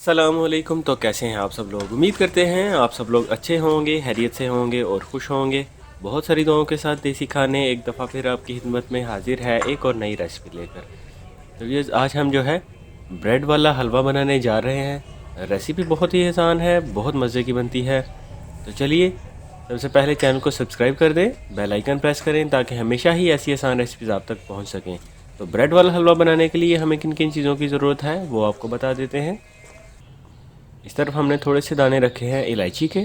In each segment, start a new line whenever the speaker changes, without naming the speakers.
अस्सलामुअलैकुम। तो कैसे हैं आप सब लोग? उम्मीद करते हैं आप सब लोग अच्छे होंगे, खैरियत से होंगे और खुश होंगे। बहुत सारी दुआओं के साथ देसी खाने एक दफ़ा फिर आपकी खिदमत में हाजिर है एक और नई रेसिपी लेकर। तो ये आज हम जो है ब्रेड वाला हलवा बनाने जा रहे हैं। रेसिपी बहुत ही आसान है, बहुत मज़े की बनती है। तो चलिए सबसे पहले चैनल को सब्सक्राइब कर दें, बेल आइकन प्रेस करें ताकि हमेशा ही ऐसी आसान रेसिपीज़ आप तक पहुंच सकें। तो ब्रेड वाला हलवा बनाने के लिए हमें किन किन चीज़ों की ज़रूरत है वो आपको बता देते हैं। इस तरफ हमने थोड़े से दाने रखे हैं इलायची के,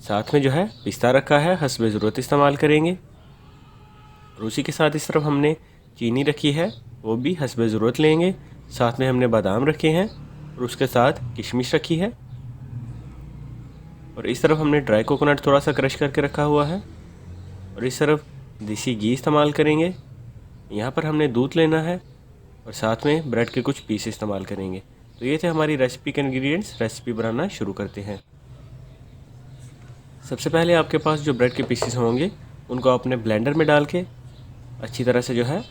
साथ में जो है पिस्ता रखा है, हस्बे ज़रूरत इस्तेमाल करेंगे। और उसी के साथ इस तरफ हमने चीनी रखी है, वो भी हस्बे ज़रूरत लेंगे। साथ में हमने बादाम रखे हैं और उसके साथ किशमिश रखी है। और इस तरफ हमने ड्राई कोकोनट थोड़ा सा क्रश करके रखा हुआ है। और इस तरफ देसी घी इस्तेमाल करेंगे। यहाँ पर हमने दूध लेना है और साथ में ब्रेड के कुछ पीस इस्तेमाल करेंगे। तो ये थे हमारी रेसिपी के इंग्रेडिएंट्स। रेसिपी बनाना शुरू करते हैं। सबसे पहले आपके पास जो ब्रेड के पीसेस होंगे उनको अपने ब्लेंडर में डाल के अच्छी तरह से जो है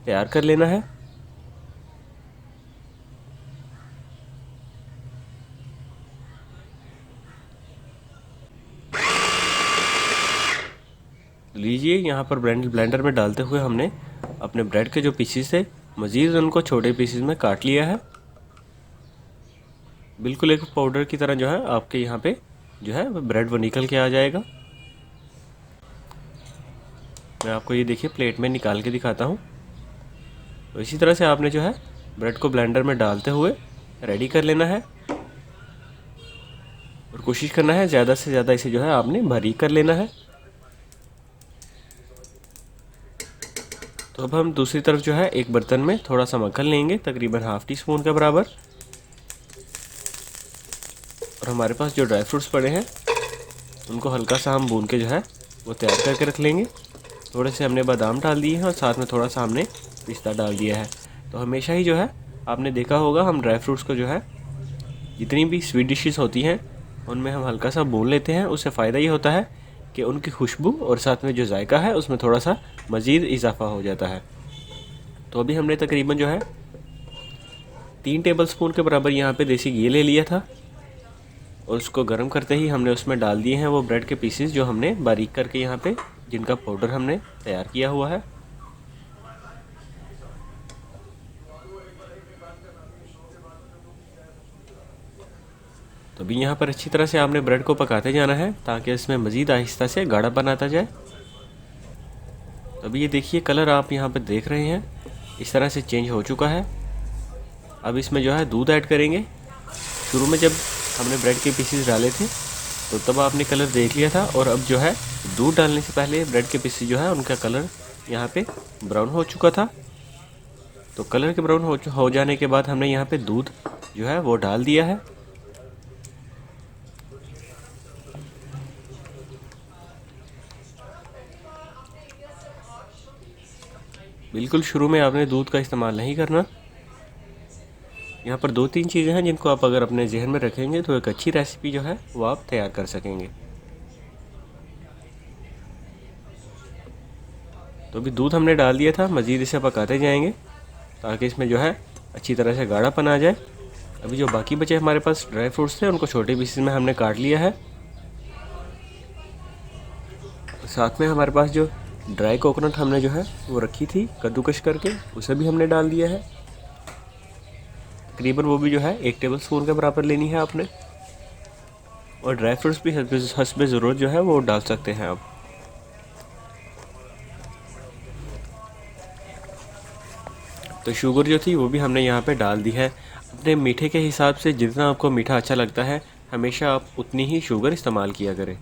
तैयार कर लेना है। लीजिए यहाँ पर ब्लेंडर में डालते हुए हमने अपने ब्रेड के जो पीसेस थे मज़ीद उनको छोटे पीसेस में काट लिया है। बिल्कुल एक पाउडर की तरह जो है आपके यहाँ पे जो है ब्रेड वो निकल के आ जाएगा। मैं आपको ये देखिए प्लेट में निकाल के दिखाता हूँ। तो इसी तरह से आपने जो है ब्रेड को ब्लेंडर में डालते हुए रेडी कर लेना है और कोशिश करना है ज़्यादा से ज़्यादा इसे जो है आपने बारीक कर लेना है। तो अब हम दूसरी तरफ जो है एक बर्तन में थोड़ा सा मक्खन लेंगे, तकरीबन हाफ़ टी स्पून के बराबर। और हमारे पास जो ड्राई फ्रूट्स पड़े हैं उनको हल्का सा हम भून के जो है वो तैयार करके रख लेंगे। थोड़े से हमने बादाम डाल दिए हैं और साथ में थोड़ा सा हमने पिस्ता डाल दिया है। तो हमेशा ही जो है आपने देखा होगा हम ड्राई फ्रूट्स को जो है जितनी भी स्वीट डिशेस होती हैं उनमें हम हल्का सा भून लेते हैं। उससे फ़ायदा ये होता है कि उनकी खुशबू और साथ में जो जायका है उसमें थोड़ा सा मज़ीद इजाफा हो जाता है। तो अभी हमने तकरीबन जो है 3 टेबल स्पून के बराबर यहाँ पे देसी घी ले लिया था और उसको गर्म करते ही हमने उसमें डाल दिए हैं वो ब्रेड के पीसेस जो हमने बारीक करके यहाँ पे जिनका पाउडर हमने तैयार किया हुआ है। तो अभी यहाँ पर अच्छी तरह से आपने ब्रेड को पकाते जाना है ताकि इसमें मज़ीद आहिस्ता से गाढ़ापन आता जाए। तो अभी ये देखिए कलर आप यहाँ पर देख रहे हैं इस तरह से चेंज हो चुका है। अब इसमें जो है दूध ऐड करेंगे। शुरू में जब हमने ब्रेड के पीसेस डाले थे तो तब आपने कलर देख लिया था और अब जो है दूध डालने से पहले ब्रेड के पीसेस जो है उनका कलर यहाँ पे ब्राउन हो चुका था। तो कलर के ब्राउन हो जाने के बाद हमने यहाँ पे दूध जो है वो डाल दिया है। बिल्कुल शुरू में आपने दूध का इस्तेमाल नहीं करना। यहाँ पर 2-3 चीज़ें हैं जिनको आप अगर अपने जहन में रखेंगे तो एक अच्छी रेसिपी जो है वो आप तैयार कर सकेंगे। तो अभी दूध हमने डाल दिया था, मज़ीद इसे पकाते जाएंगे ताकि इसमें जो है अच्छी तरह से गाढ़ापन आ जाए। अभी जो बाकी बचे हमारे पास ड्राई फ्रूट्स थे उनको छोटे पीसेस में हमने काट लिया है। साथ में हमारे पास जो ड्राई कोकोनट हमने जो है वो रखी थी कद्दूकश करके उसे भी हमने डाल दिया है। तकरीबन वो भी जो है 1 टेबल स्पून के बराबर लेनी है आपने। और ड्राई फ्रूट्स भी हस्बे ज़रूरत जो है वो डाल सकते हैं आप। तो शुगर जो थी वो भी हमने यहाँ पे डाल दी है। अपने मीठे के हिसाब से जितना आपको मीठा अच्छा लगता है हमेशा आप उतनी ही शुगर इस्तेमाल किया करें।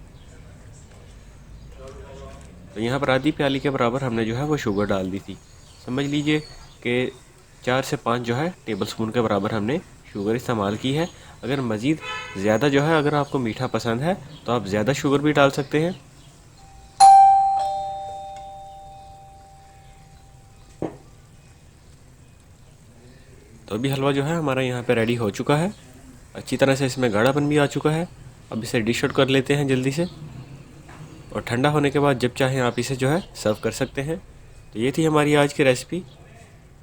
तो यहाँ पर आधी प्याली के बराबर हमने जो है वो शुगर डाल दी थी। समझ लीजिए कि 4 से 5 जो है टेबल स्पून के बराबर हमने शुगर इस्तेमाल की है। अगर मज़ीद ज़्यादा जो है अगर आपको मीठा पसंद है तो आप ज़्यादा शुगर भी डाल सकते हैं। तो अभी हलवा जो है हमारा यहाँ पे रेडी हो चुका है। अच्छी तरह से इसमें गाढ़ापन भी आ चुका है। अब इसे डिश आउट कर लेते हैं जल्दी से और ठंडा होने के बाद जब चाहें आप इसे जो है सर्व कर सकते हैं। तो ये थी हमारी आज की रेसिपी।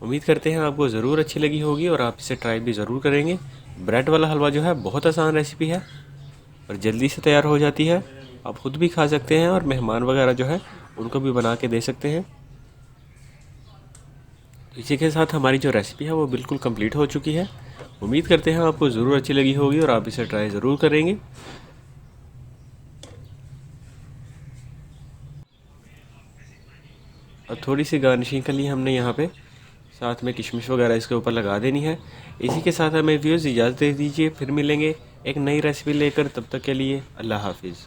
उम्मीद करते हैं आपको ज़रूर अच्छी लगी होगी और आप इसे ट्राई भी ज़रूर करेंगे। ब्रेड वाला हलवा जो है बहुत आसान रेसिपी है और जल्दी से तैयार हो जाती है। आप ख़ुद भी खा सकते हैं और मेहमान वगैरह जो है उनको भी बना के दे सकते हैं। इसी के साथ हमारी जो रेसिपी है वो बिल्कुल कंप्लीट हो चुकी है। उम्मीद करते हैं आपको ज़रूर अच्छी लगी होगी और आप इसे ट्राई ज़रूर करेंगे। और थोड़ी सी गार्निशिंग के लिए हमने यहाँ पे साथ में किशमिश वगैरह इसके ऊपर लगा देनी है। इसी के साथ हमें व्यूअर्स इजाज़त दे दीजिए, फिर मिलेंगे एक नई रेसिपी लेकर। तब तक के लिए अल्लाह हाफिज़।